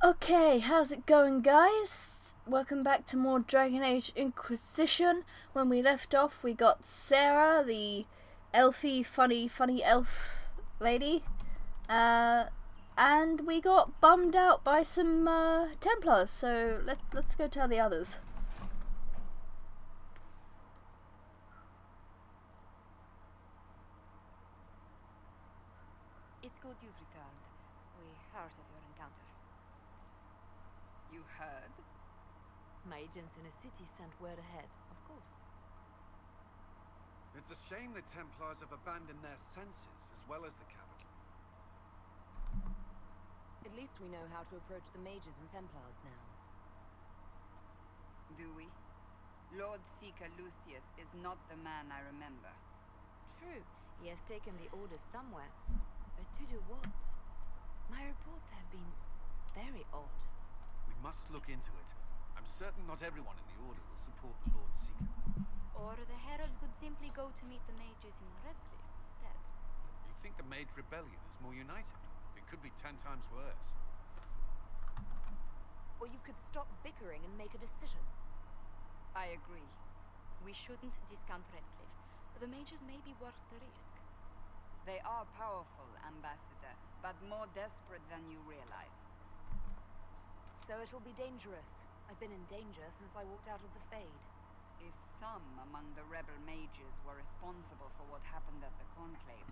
Okay, how's it going, guys? Welcome back to more Dragon Age Inquisition. When we left off, we got Sarah, the elfy, funny elf lady, and we got bummed out by some Templars. So let's go tell the others. It's good you've returned. We heard of your encounter. You heard? My agents in the city sent word ahead, of course. It's a shame the Templars have abandoned their senses, as well as the capital. At least we know how to approach the mages and Templars now. Do we? Lord Seeker Lucius is not the man I remember. True, he has taken the orders somewhere. But to do what? My reports have been very odd. We must look into it. I'm certain not everyone in the Order will support the Lord Seeker. Or the Herald could simply go to meet the mages in Redcliffe instead. You think the Mage Rebellion is more united? It could be 10 times worse. Or you could stop bickering and make a decision. I agree. We shouldn't discount Redcliffe. The mages may be worth the risk. They are powerful, Ambassador, but more desperate than you realize. So it will be dangerous. I've been in danger since I walked out of the Fade. If some among the rebel mages were responsible for what happened at the Conclave.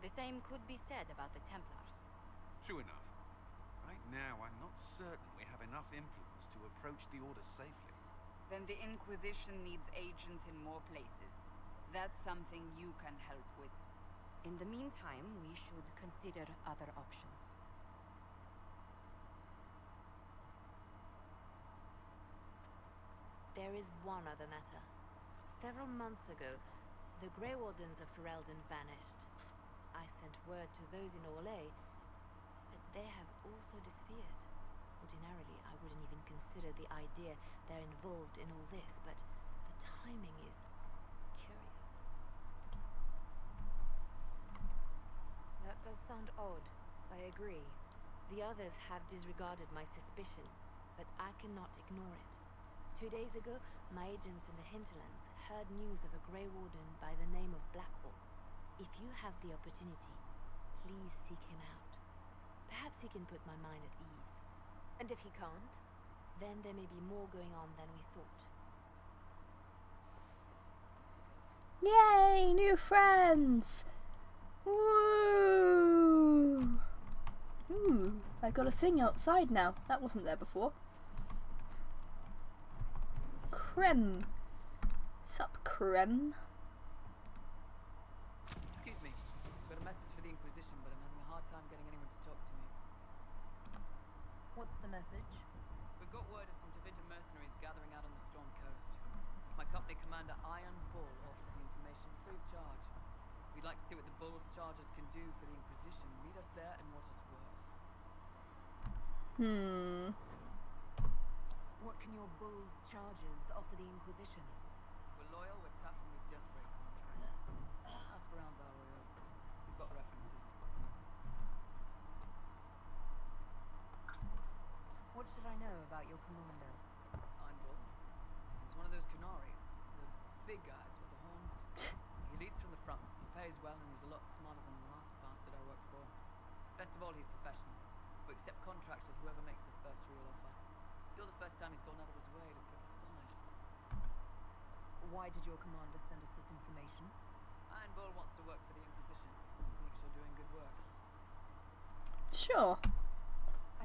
The same could be said about the Templars. True enough. Right now, I'm not certain we have enough influence to approach the Order safely. Then the Inquisition needs agents in more places. That's something you can help with. In the meantime, we should consider other options. There is one other matter. Several months ago, the Grey Wardens of Ferelden vanished. I sent word to those in Orlais, but they have also disappeared. Ordinarily, I wouldn't even consider the idea they're involved in all this, but the timing is curious. That does sound odd. I agree. The others have disregarded my suspicion, but I cannot ignore it. 2 days ago, my agents in the hinterlands heard news of a Grey Warden by the name of Blackwall. If you have the opportunity, please seek him out. Perhaps he can put my mind at ease. And if he can't, then there may be more going on than we thought. Yay, new friends! Woo! Ooh, I got a thing outside now. That wasn't there before. Creme. Sup, Creme? Excuse me. I've got a message for the Inquisition, but I'm having a hard time getting anyone to talk to me. What's the message? We've got word of some Vivian mercenaries gathering out on the Storm Coast. My company commander, Iron Bull, offers the information free of charge. If you'd like to see what the Bull's charges can do for the Inquisition, meet us there and watch us work. What can your Bull's charges offer the Inquisition? We're loyal, we're tough, and we don't break contracts. Ask around, Valrio. We've got references. What should I know about your commander? Iron Bull. He's one of those Kunari, the big guys with the horns. He leads from the front, he pays well, and he's a lot smarter than the last bastard I worked for. Best of all, he's professional. We accept contracts with whoever makes the first real offer. You're the first time he's gone out of his way to pick a side. Why did your commander send us this information? Iron Bull wants to work for the Inquisition. He thinks you're doing good work. Sure.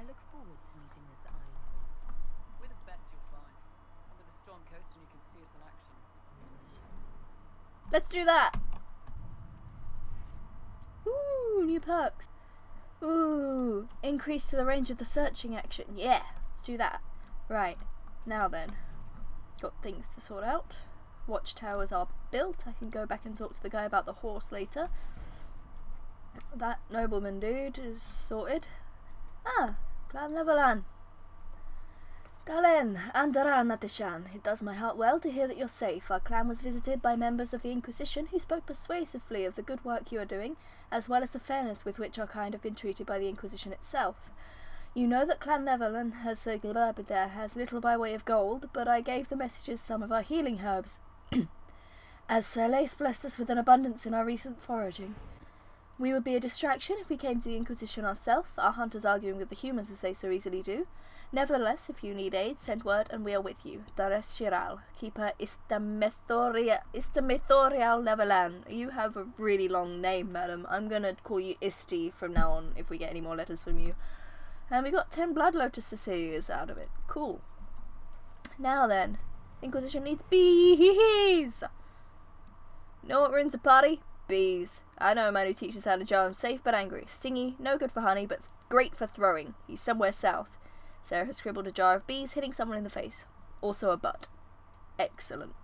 I look forward to meeting this Iron Bull. We're the best you'll find. Come to the Storm Coast and you can see us in action. Let's do that! Ooh, new perks. Ooh, increase to the range of the searching action. Yeah, let's do that. Right, now then. Got things to sort out. Watchtowers are built. I can go back and talk to the guy about the horse later. That nobleman dude is sorted. Ah, Clan Levelan. Dalen, Andara Natishan. It does my heart well to hear that you're safe. Our clan was visited by members of the Inquisition who spoke persuasively of the good work you are doing, as well as the fairness with which our kind have been treated by the Inquisition itself. You know that Clan Neverland has little by way of gold, but I gave the messages some of our healing herbs, as Sir Lace blessed us with an abundance in our recent foraging. We would be a distraction if we came to the Inquisition ourselves, our hunters arguing with the humans as they so easily do. Nevertheless, if you need aid, send word and we are with you. Dares Shiral, Keeper Istamethorial Neverland. You have a really long name, madam. I'm gonna call you Isti from now on if we get any more letters from you. And we got 10 blood lotuses out of it. Cool. Now then, Inquisition needs bees! Know what ruins a party? Bees. I know a man who teaches how to jar them safe but angry. Stingy, no good for honey, but great for throwing. He's somewhere south. Sarah has scribbled a jar of bees hitting someone in the face. Also a butt. Excellent.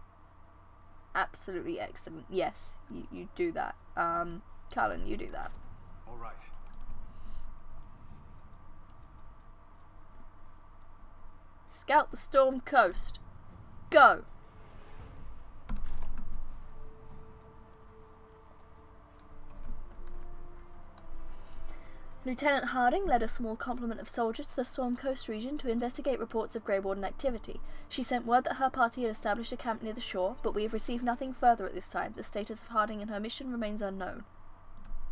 Absolutely excellent. Yes, you do that. Cullen, you do that. All right. Scout the storm coast. Go! Lieutenant Harding led a small complement of soldiers to the Storm Coast region to investigate reports of Grey Warden activity. She sent word that her party had established a camp near the shore, but we have received nothing further at this time. The status of Harding and her mission remains unknown.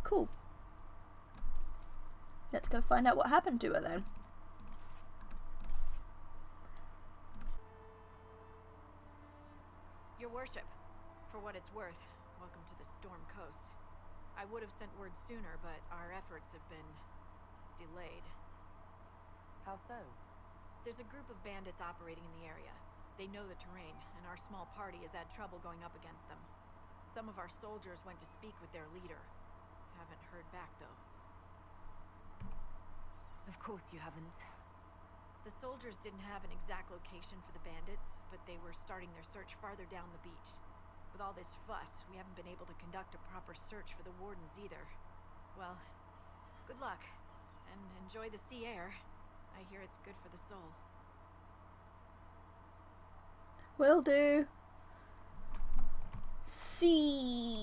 Cool. Let's go find out what happened to her then. Your worship, for what it's worth, welcome to the Storm Coast. I would have sent word sooner, but our efforts have been delayed. How so? There's a group of bandits operating in the area. They know the terrain, and our small party has had trouble going up against them. Some of our soldiers went to speak with their leader. Haven't heard back, though. Of course you haven't. The soldiers didn't have an exact location for the bandits, but they were starting their search farther down the beach. With all this fuss, we haven't been able to conduct a proper search for the Wardens either. Well, good luck, and enjoy the sea air. I hear it's good for the soul. Will do. Sea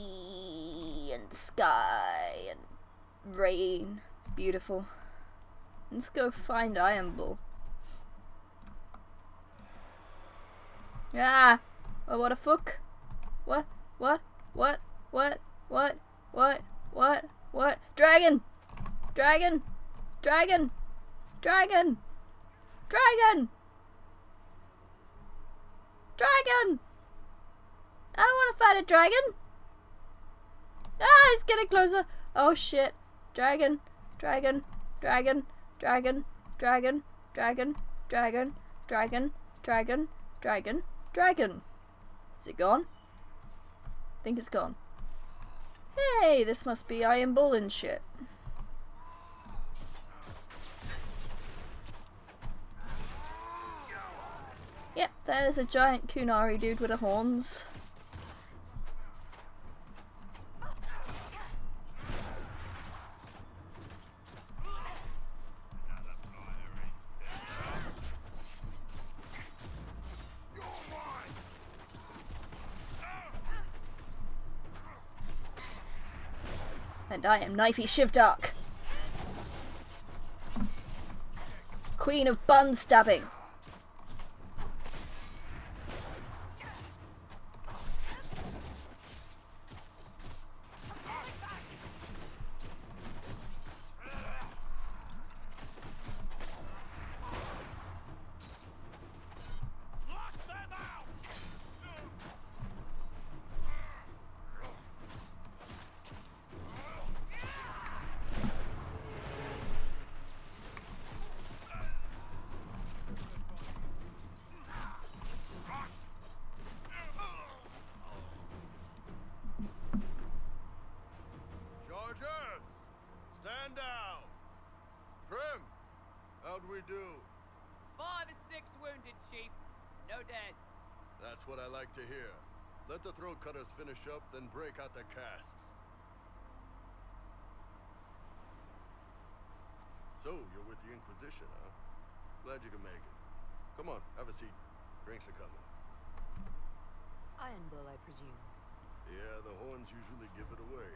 and sky and rain. Beautiful. Let's go find Iron Bull. Ah! Oh, what a fuck! What? Dragon! Dragon! Dragon! Dragon! Dragon! Dragon! I don't want to fight a dragon! Ah, it's getting closer! Oh shit! Dragon! Dragon! Dragon! Dragon! Dragon! Dragon! Dragon! Dragon! Dragon! Dragon! Dragon! Is it gone? I think it's gone. Hey, this must be Iron Bull and shit. Yep, there's a giant Kunari dude with the horns. And I am Knifey Shivdark, Queen of Bun Stabbing. we do? 5 or 6 wounded, Chief. No dead. That's what I like to hear. Let the throat cutters finish up, then break out the casks. So, you're with the Inquisition, huh? Glad you can make it. Come on, have a seat. Drinks are coming. Iron Bull, I presume. Yeah, the horns usually give it away.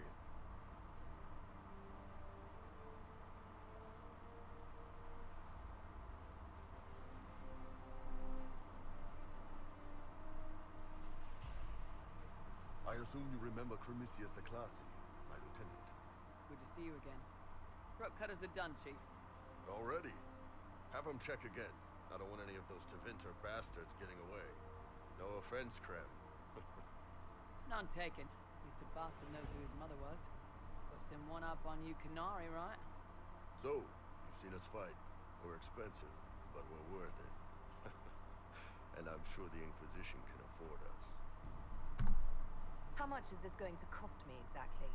assume you remember Cremisius Aclassi, my lieutenant. Good to see you again. Throat cutters are done, Chief. Already? Have him check again. I don't want any of those Tevinter bastards getting away. No offense, Krem. None taken. At least a bastard knows who his mother was. Puts him one up on you Canary, right? So, you've seen us fight. We're expensive, but we're worth it. And I'm sure the Inquisition can afford us. How much is this going to cost me exactly?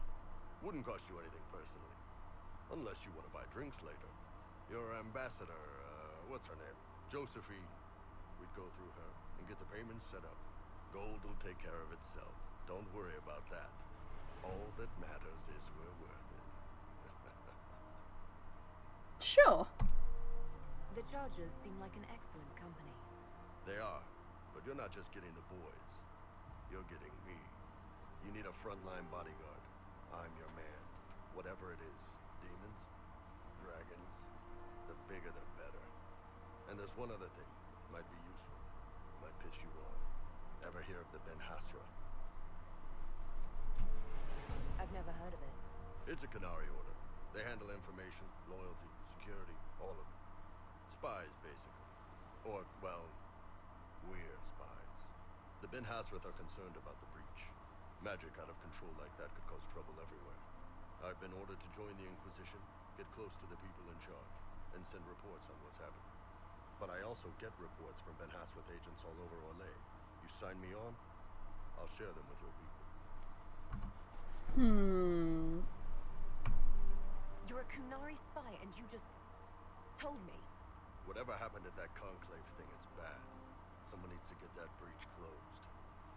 Wouldn't cost you anything personally. Unless you want to buy drinks later. Your ambassador, what's her name? Josephine. We'd go through her and get the payments set up. Gold will take care of itself. Don't worry about that. All that matters is we're worth it. Sure. The Chargers seem like an excellent company. They are, but you're not just getting the boys. You're getting me. You need a frontline bodyguard. I'm your man. Whatever it is. Demons, dragons, the bigger the better. And there's one other thing. Might be useful. Might piss you off. Ever hear of the Ben Hasra? I've never heard of it. It's a Canary order. They handle information, loyalty, security, all of it. Spies, basically. Or, well, we're spies. The Ben Hasrath are concerned about the breach. Magic out of control like that could cause trouble everywhere. I've been ordered to join the Inquisition, get close to the people in charge, and send reports on what's happening. But I also get reports from Ben Hasrath agents all over Orlais. You sign me on, I'll share them with your people. You're a Canary spy and you just told me. Whatever happened at that conclave thing, it's bad. Someone needs to get that breach closed.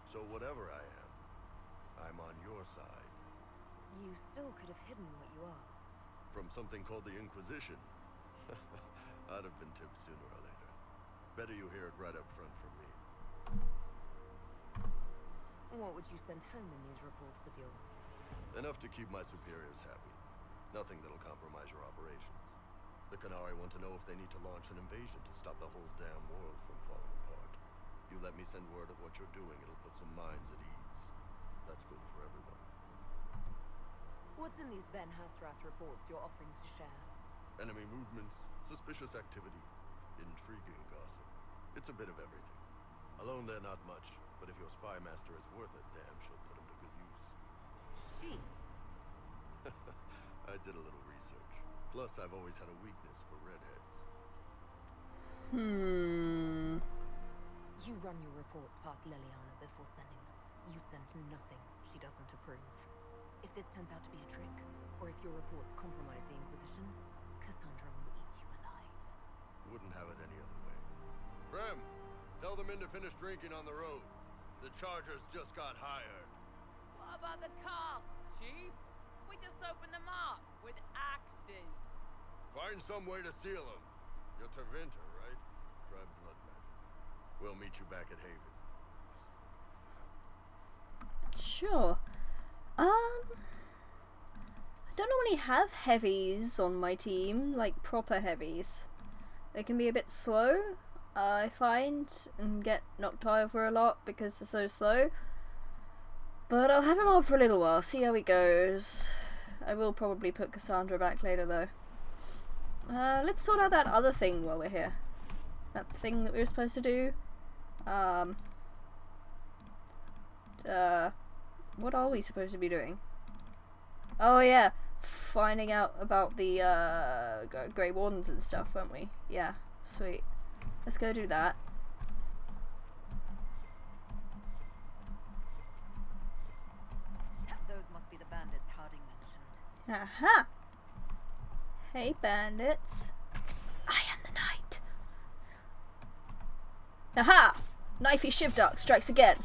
So whatever I am, I'm on your side. You still could have hidden what you are. From something called the Inquisition. I'd have been tipped sooner or later. Better you hear it right up front from me. What would you send home in these reports of yours? Enough to keep my superiors happy. Nothing that'll compromise your operations. The Canary want to know if they need to launch an invasion to stop the whole damn world from falling apart. You let me send word of what you're doing, it'll put some minds at ease. That's good for everyone. What's in these Ben Hasrath reports you're offering to share? Enemy movements, suspicious activity, intriguing gossip. It's a bit of everything. Alone they're not much, but if your spy master is worth it, damn, she'll put him to good use. She? I did a little research. Plus, I've always had a weakness for redheads. You run your reports past Liliana before sending them. You send nothing she doesn't approve. If this turns out to be a trick, or if your reports compromise the Inquisition, Cassandra will eat you alive. Wouldn't have it any other way. Rem, tell the men to finish drinking on the road. The Chargers just got hired. What about the casks, Chief? We just opened them up with axes. Find some way to seal them. You're Tevinter, right? Try blood magic. We'll meet you back at Haven. Sure. I don't normally have heavies on my team, like proper heavies. They can be a bit slow, I find, and get knocked over a lot because they're so slow. But I'll have him on for a little while, see how he goes. I will probably put Cassandra back later though. Let's sort out that other thing while we're here. That thing that we were supposed to do. What are we supposed to be doing? Oh yeah, finding out about the Grey Wardens and stuff, weren't we? Yeah, sweet. Let's go do that. Those must be the bandits Harding mentioned. Aha! Hey bandits. I am the knight. Aha! Knifey Shivdark strikes again.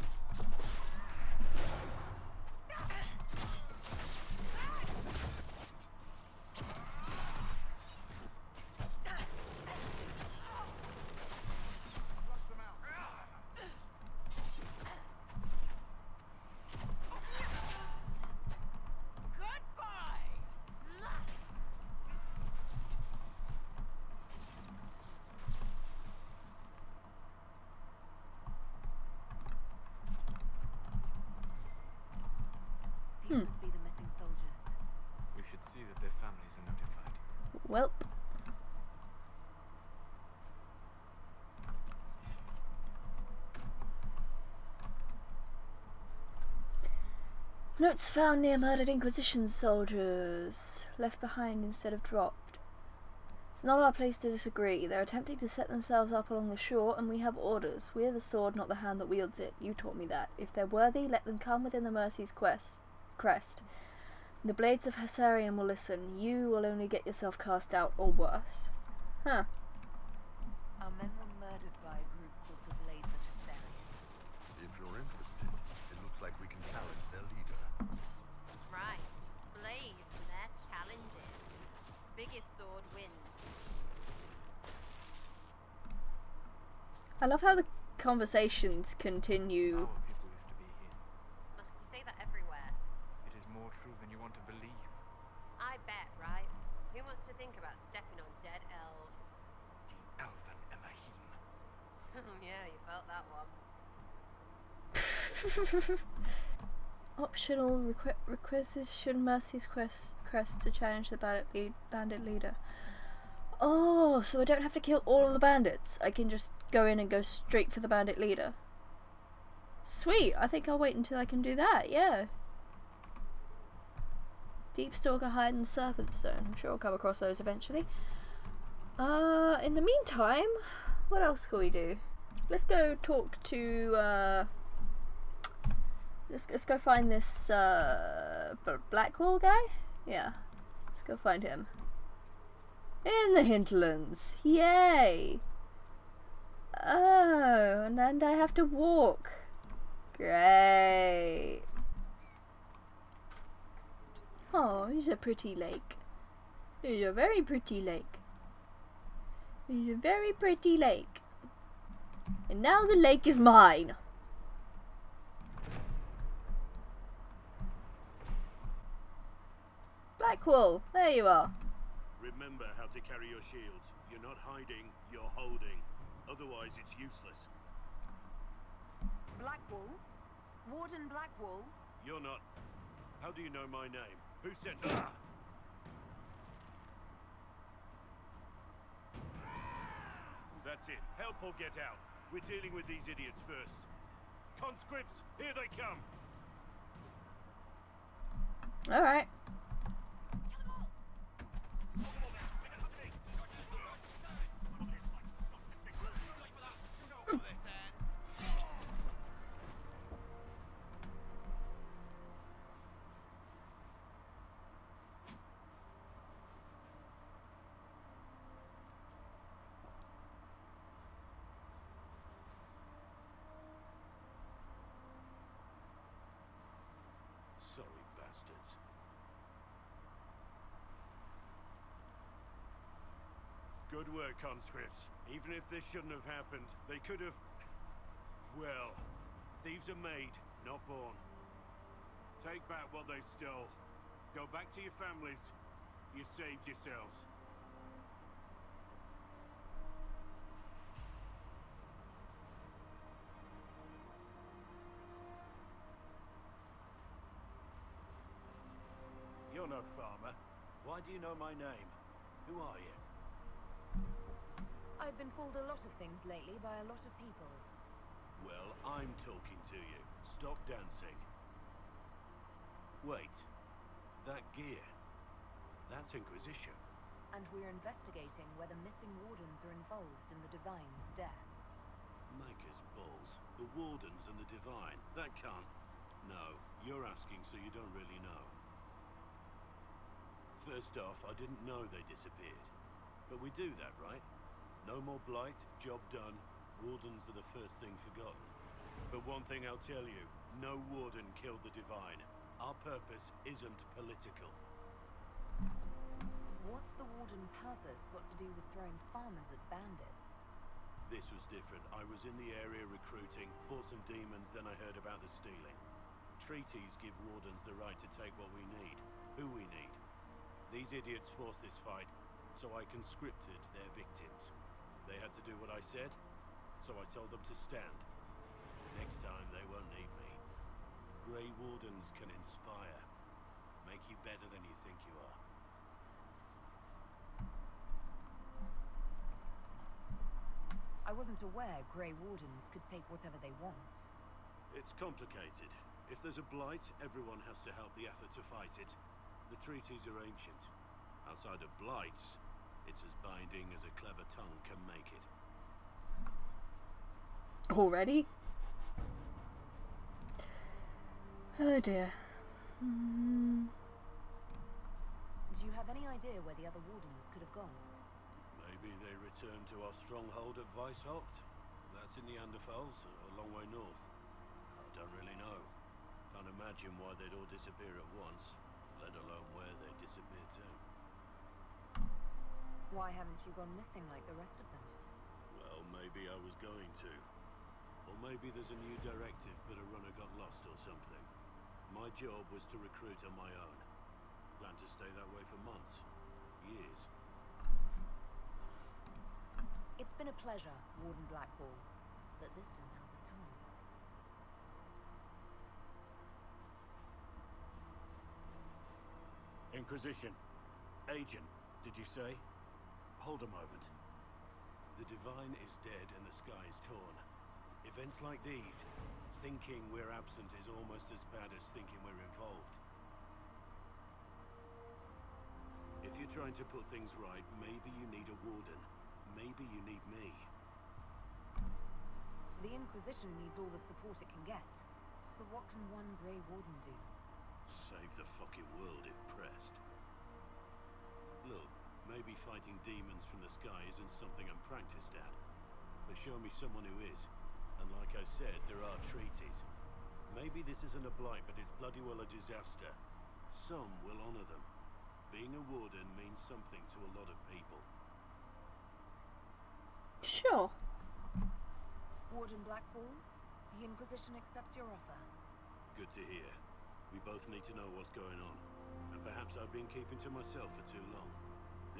Notes found near murdered Inquisition soldiers. Left behind instead of dropped. It's not our place to disagree. They're attempting to set themselves up along the shore, and we have orders. We're the sword, not the hand that wields it. You taught me that. If they're worthy, let them come within the Mercy's crest. The blades of Hessarian will listen. You will only get yourself cast out, or worse. Huh. Our men were murdered by a group called the Blades of Hessarian. If you're interested, it looks like we can challenge their leader. Right. Blades and their challenges. Biggest sword wins. I love how the conversations continue. Our people used to be here. Ugh, you say that everywhere. It is more true than you want to believe. I bet, right? Who wants to think about stepping on dead elves? The elven Emahim. Oh yeah, you felt that one. Optional requisition Mercy's crest to challenge the bandit leader. Oh, so I don't have to kill all of the bandits. I can just go in and go straight for the bandit leader. Sweet, I think I'll wait until I can do that, yeah. Deep Stalker, Hide and Serpent Stone. I'm sure I'll come across those eventually. In the meantime, what else can we do? Let's go talk to, let's go find this, Blackwall guy? Yeah, let's go find him. In the hinterlands, yay! Oh, and I have to walk. Great. Oh, it's a pretty lake. It's a very pretty lake. It's a very pretty lake. And now the lake is mine. Blackwall, there you are. Remember how to carry your shields. You're not hiding, you're holding. Otherwise, it's useless. Blackwall? Warden Blackwall? You're not... How do you know my name? Who sent... Ah! That's it. Help or get out. We're dealing with these idiots first. Conscripts, here they come! Alright. Sorry, bastards. Good work, conscripts. Even if this shouldn't have happened, they could have... Well, thieves are made, not born. Take back what they stole. Go back to your families. You saved yourselves. You're no farmer. Why do you know my name? Who are you? I've been called a lot of things lately by a lot of people. Well, I'm talking to you. Stop dancing. Wait. That gear. That's Inquisition. And we're investigating whether missing Wardens are involved in the Divine's death. Maker's balls. The Wardens and the Divine. That can't... No, you're asking so you don't really know. First off, I didn't know they disappeared. But we do that, right? No more blight, job done. Wardens are the first thing forgotten. But one thing I'll tell you, no Warden killed the Divine. Our purpose isn't political. What's the Warden purpose got to do with throwing farmers at bandits? This was different. I was in the area recruiting, fought some demons, then I heard about the stealing. Treaties give Wardens the right to take what we need, who we need. These idiots forced this fight, so I conscripted their victims. They had to do what I said, so I told them to stand. Next time they won't need me. Grey Wardens can inspire, make you better than you think you are. I wasn't aware Grey Wardens could take whatever they want. It's complicated. If there's a blight, everyone has to help the effort to fight it. The treaties are ancient. Outside of blights, it's as binding as a clever tongue can make it. Already? Oh dear. Do you have any idea where the other Wardens could have gone? Maybe they returned to our stronghold at Weishaupt. That's in the Anderfels, a long way north. I don't really know. Can't imagine why they'd all disappear at once, let alone where they'd disappear to. Why haven't you gone missing like the rest of them? Well, maybe I was going to. Or maybe there's a new directive, but a runner got lost or something. My job was to recruit on my own. Planned to stay that way for months. Years. It's been a pleasure, Warden Blackwall, but this didn't help at all. Inquisition. Agent, did you say? Hold a moment. The Divine is dead and the sky is torn. Events like these, thinking we're absent is almost as bad as thinking we're involved. If you're trying to put things right, maybe you need a warden. Maybe you need me. The Inquisition needs all the support it can get. But what can one Grey Warden do? Save the fucking world if pressed. Look, maybe fighting demons from the sky isn't something I'm practiced at. But show me someone who is. And like I said, there are treaties. Maybe this isn't a blight, but it's bloody well a disaster. Some will honor them. Being a warden means something to a lot of people. Sure. Warden Blackwall, the Inquisition accepts your offer. Good to hear. We both need to know what's going on. And perhaps I've been keeping to myself for too long.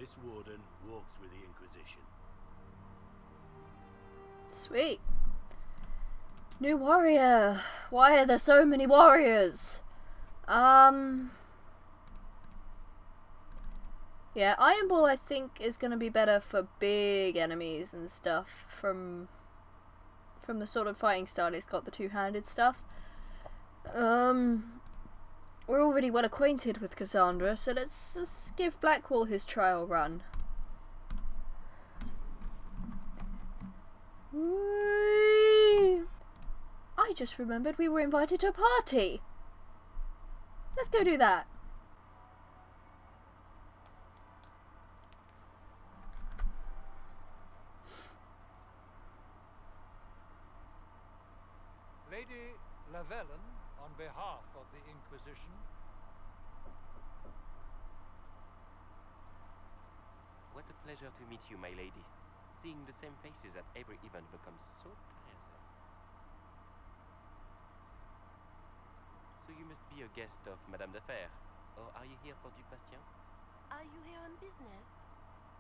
This warden walks with the Inquisition. Sweet. New warrior. Why are there so many warriors? Yeah, Iron Bull I think is gonna be better for big enemies and stuff from the sort of fighting style he's got, the two-handed stuff. We're already well acquainted with Cassandra, so let's give Blackwall his trial run. Whee! I just remembered we were invited to a party. Let's go do that. Lady Lavellen, on behalf of the Inquisition. What a pleasure to meet you, my lady. Seeing the same faces at every event becomes so tiresome. So you must be a guest of Madame de Fer, or are you here for Duc Bastien? Are you here on business?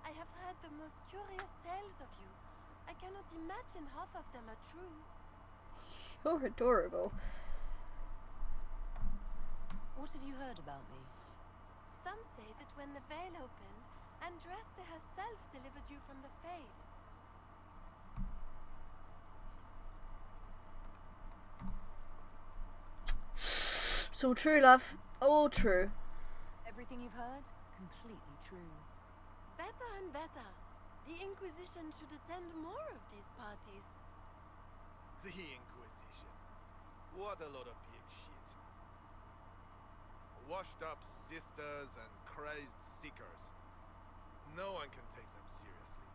I have heard the most curious tales of you. I cannot imagine half of them are true. You're adorable. What have you heard about me? Some say that when the veil opened, Andraste herself delivered you from the Fade. It's all true, love. All true. Everything you've heard? Completely true. Better and better. The Inquisition should attend more of these parties. The Inquisition. What a lot of big shit. Washed up sisters and crazed seekers. No one can take them seriously.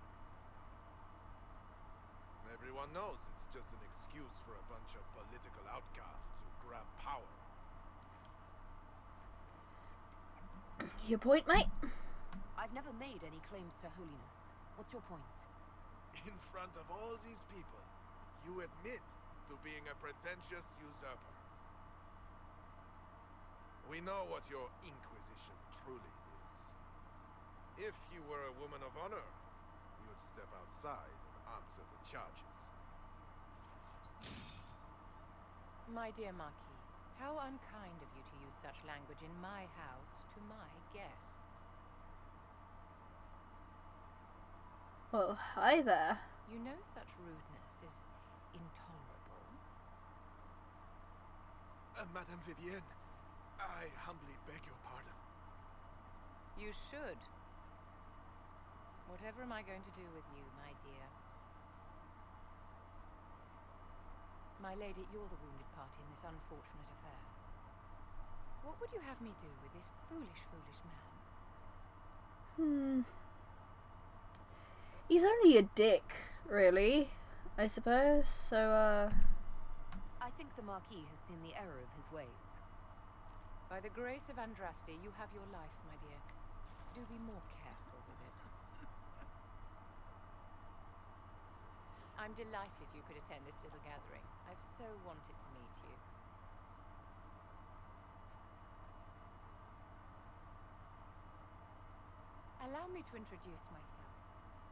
Everyone knows it's just an excuse for a bunch of political outcasts to grab power. Your point, mate? I've never made any claims to holiness. What's your point? In front of all these people, you admit to being a pretentious usurper. We know what your Inquisition truly is. If you were a woman of honor, you'd step outside and answer the charges. My dear Marquis, how unkind of you to use such language in my house to my guests. Well, hi there. You know such rudeness is intolerable. Madame Vivienne, I humbly beg your pardon. You should. Whatever am I going to do with you, my dear? My lady, you're the wounded party in this unfortunate affair. What would you have me do with this foolish, foolish man? He's only a dick, really, I suppose, so, I think the Marquis has seen the error of his ways. By the grace of Andraste, you have your life, my dear. Do be more careful with it. I'm delighted you could attend this little gathering. I've so wanted to meet you. Allow me to introduce myself.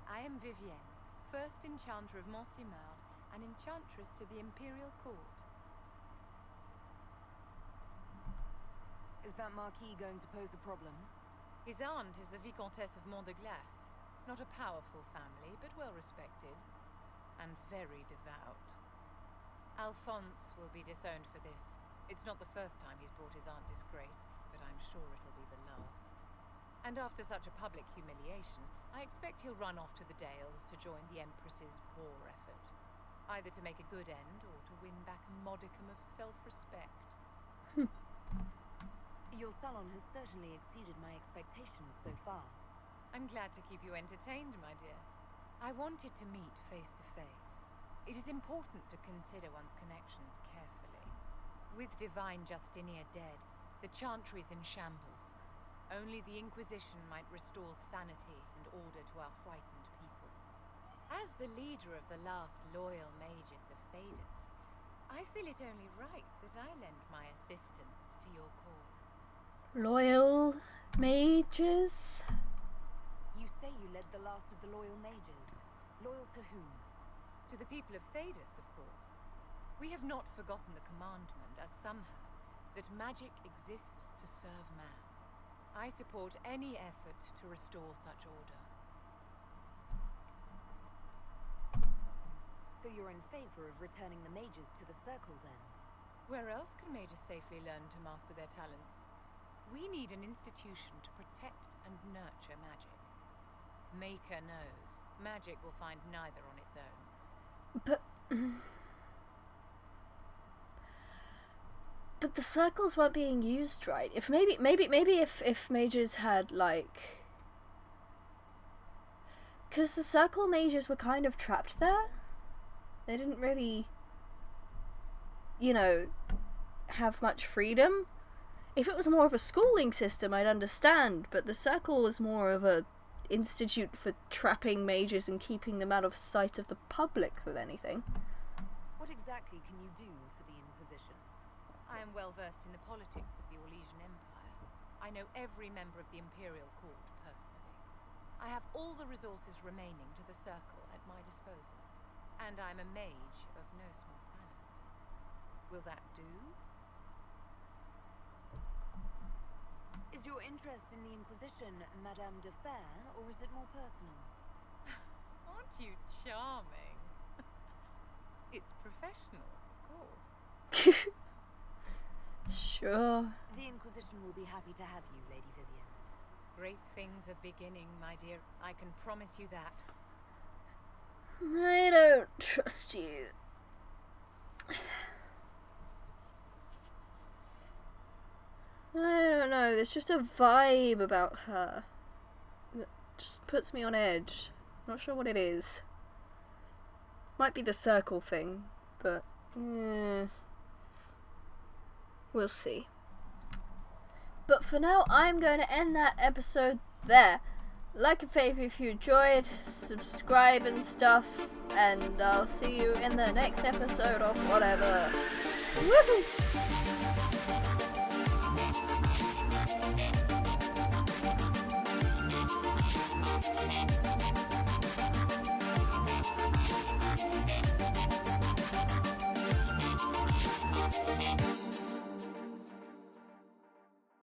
I am Vivienne, first enchanter of Mont-Simard and enchantress to the Imperial Court. Is that Marquis going to pose a problem? His aunt is the Vicomtesse of Mont de Glace. Not a powerful family, but well respected. And very devout. Alphonse will be disowned for this. It's not the first time he's brought his aunt disgrace, but I'm sure it'll be the last. And after such a public humiliation, I expect he'll run off to the Dales to join the Empress's war effort. Either to make a good end, or to win back a modicum of self-respect. Your salon has certainly exceeded my expectations so far. I'm glad to keep you entertained, my dear. I wanted to meet face to face. It is important to consider one's connections carefully. With Divine Justinia dead, the Chantry's in shambles. Only the Inquisition might restore sanity and order to our frightened people. As the leader of the last loyal mages of Thedas, I feel it only right that I lend my assistance to your cause. Loyal mages? You say you led the last of the loyal mages. Loyal to whom? To the people of Thedas, of course. We have not forgotten the commandment, as some have, that magic exists to serve man. I support any effort to restore such order. So you're in favor of returning the mages to the Circle, then? Where else can mages safely learn to master their talents? We need an institution to protect and nurture magic. Maker knows, magic will find neither on its own. But the circles weren't being used right. If maybe if mages had, like, because the circle mages were kind of trapped there. They didn't really, you know, have much freedom. If it was more of a schooling system, I'd understand, but the circle was more of a institute for trapping mages and keeping them out of sight of the public with anything. What exactly can you do for the Inquisition? I am well versed in the politics of the Orlesian Empire. I know every member of the Imperial Court personally. I have all the resources remaining to the Circle at my disposal. And I'm a mage of no small talent. Will that do? Is your interest in the Inquisition Madame de Fer, or is it more personal? Aren't you charming? It's professional, of course. Sure. The Inquisition will be happy to have you, Lady Vivian. Great things are beginning, my dear. I can promise you that. I don't trust you. I don't know, there's just a vibe about her that just puts me on edge. Not sure what it is. Might be the circle thing, but we'll see. But for now, I'm going to end that episode there. Like and favourite if you enjoyed, subscribe and stuff, and I'll see you in the next episode of whatever. Woohoo!